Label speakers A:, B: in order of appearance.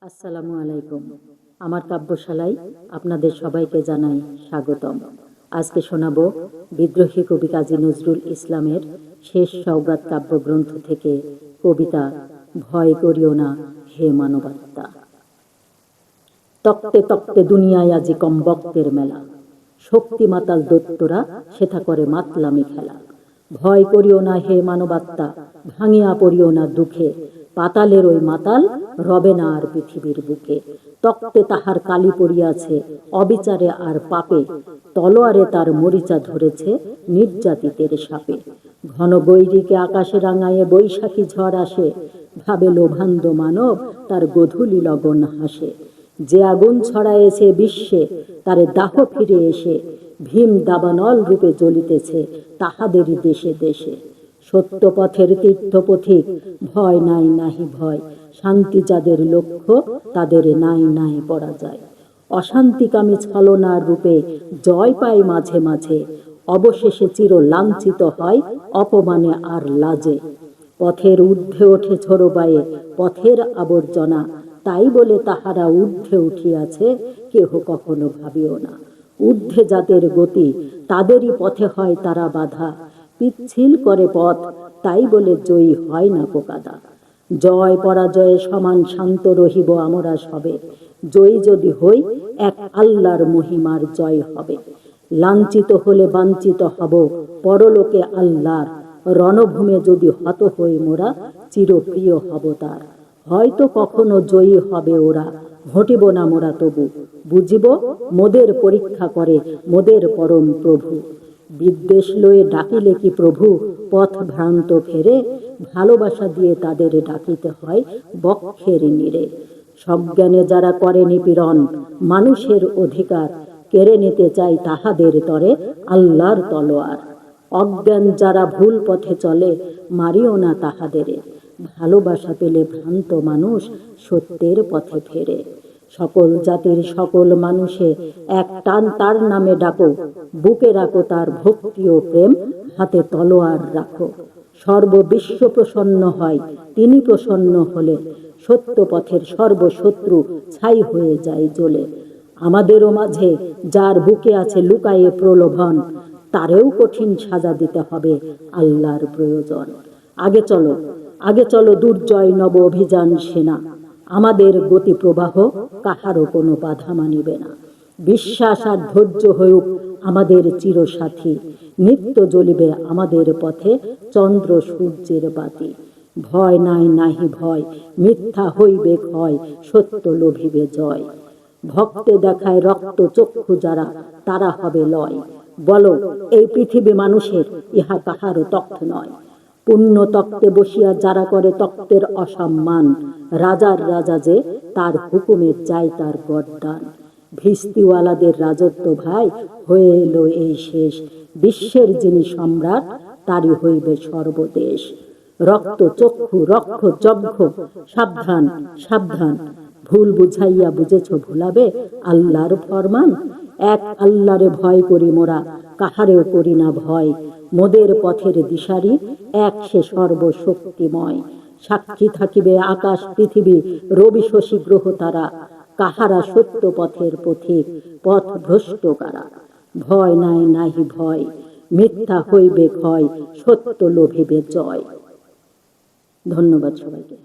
A: আসসালামু আলাইকুম। আমার কাব্যশালায় আপনাদের সবাইকে জানাই স্বাগতম। আজকে শোনাব বিদ্রোহী কবি কাজী নজরুল ইসলামের শেষ সওগাত কাব্যগ্রন্থ থেকে কবিতা ভয় করিও না হে মানবাত্মা। তক্তে তক্তে দুনিয়ায় আজি কম বক্তের মেলা, শক্তি মাতাল দৈত্যরা সেথা করে মাতলামি খেলা। ভয় করিও না হে মানবাত্মা, ভাঙিয়া পড়িও না দুঃখে, পাতালের ওই মাতাল রবে না আর পৃথিবীর বুকে। তক্তে তাহার কালি পড়িয়াছে অবিচারে আর পাপে, তলোয়ারে তার মরিচা ধরেছে নির্যাতিতের সাপে। ঘন গৈরিকে আকাশে রাঙায়ে বৈশাখী ঝড় আসে, ভাবে লোভান্ধ মানব তার গধূলি লগন হাসে। যে আগুন ছড়ায়েছে বিশ্বে তারে দাহ ফিরে এসে, ভীম দাবানল রূপে জ্বলিতেছে তাহাদেরই দেশে দেশে। সত্য পথের তীর্থপথিক ভয় নাই নাহি ভয়, শান্তি যাদের লক্ষ্য তাদের নাই নাই পরাজয়। অশান্তিকামী ছলনার রূপে জয় পায় মাঝে মাঝে, অবশেষে চির লাঞ্ছিত হয় অপমানে আর লাজে। পথের ঊর্ধ্বে ওঠে ঝোড়ো বায়ে পথের আবর্জনা, তাই বলে তাহারা ঊর্ধ্বে উঠিয়াছে কেহ কখনো ভাবিও না। ঊর্ধ্বে যাদের গতি তাদেরই পথে হয় তারা বাধা, পিচ্ছিল করে পথ তাই বলে জয়ী হয় না পোকাদা। জয় পরাজয়ে সমান শান্ত রহিব আমরা সবে, জয়ী যদি হই এক আল্লাহর মহিমার জয় হবে। লাঞ্ছিত হলে বাঞ্ছিত হব পরলোকে আল্লাহর, রণভূমে যদি হত হই মোরা চিরপ্রিয় হব তার। হয়তো কখনো জয়ী হবে ওরা, ঘটিব না মোরা তবু, বুঝিব মোদের পরীক্ষা করে মোদের পরম প্রভু। বিদ্বেষ লয়ে ডাকিলে কি প্রভু পথ ভ্রান্ত ফেরে, ভালোবাসা দিয়ে তাদের ডাকিতে হয় বক্ষের নিরে। সজ্ঞানে যারা করে নিপীড়ন মানুষের অধিকার, কেড়ে নিতে চাই তাহাদের তরে আল্লাহর তলোয়ার। অজ্ঞান যারা ভুল পথে চলে মারিও না তাহাদেরে, ভালোবাসা পেলে ভ্রান্ত মানুষ সত্যের পথে ফেরে। সকল জাতির সকল মানুষে এক টান তার নামে ডাকো, বুকে রাখো তার ভক্তি ও প্রেম, হাতে তলোয়ার রাখো। সর্ববিশ্ব প্রসন্ন হয় তিনি প্রসন্ন হলে, সত্য পথের সর্বশত্রু ছাই হয়ে যায় জ্বলে। আমাদেরও মাঝে যার বুকে আছে লুকায়ে প্রলোভন, তারেও কঠিন সাজা দিতে হবে আল্লাহর প্রয়োজন। আগে চলো দুর্জয় নব অভিযান সেনা, আমাদের গতি প্রবাহ কাহারও কোনো বাধা মানিবে না। বিশ্বাস আর ধৈর্য হউক আমাদের চিরসাথী, নিত্য জ্বলিবে আমাদের পথে চন্দ্র সূর্যের বাতি। ভয় নাই নাহি ভয়, মিথ্যা হইবে ক্ষয়, সত্য লোভিবে জয়। ভক্তে দেখায় রক্ত চক্ষু যারা তারা হবে লয়, বলো এই পৃথিবী মানুষের ইহা কাহারও তক্ত নয়। পুণ্য তক্তে বসিয়া যারা করে তক্তের অসম্মান, রাজার রাজা যে তার হুকুমে যায় তার গড্ডান। ভিস্তিওয়ালাদের রাজত্ব ভাই হয়ে এলো এই শেষ, বিশ্বের যিনি সম্রাট তারই হইবে সর্বদেশ। রক্ত চক্ষু রক্ষ যজ্ঞ, সাবধান সাবধান, ভুল বুঝাইয়া বুঝেছ ভুলাবে আল্লাহর ফরমান। এক আল্লাহরে ভয় করি মোরা, কাহারেও করি না ভয়, মোদের পথের দিশারি এক সে সর্বশক্তিময়। সাক্ষী থাকিবে আকাশ পৃথিবী রবি শশী গ্রহ তারা, কাহারা সত্য পথের পথিক পথ ভ্রষ্ট কারা। ভয় নাই নাহি ভয়, মিথ্যা হইবে ক্ষয়, সত্য লোভিবে জয়। ধন্যবাদ সবাইকে।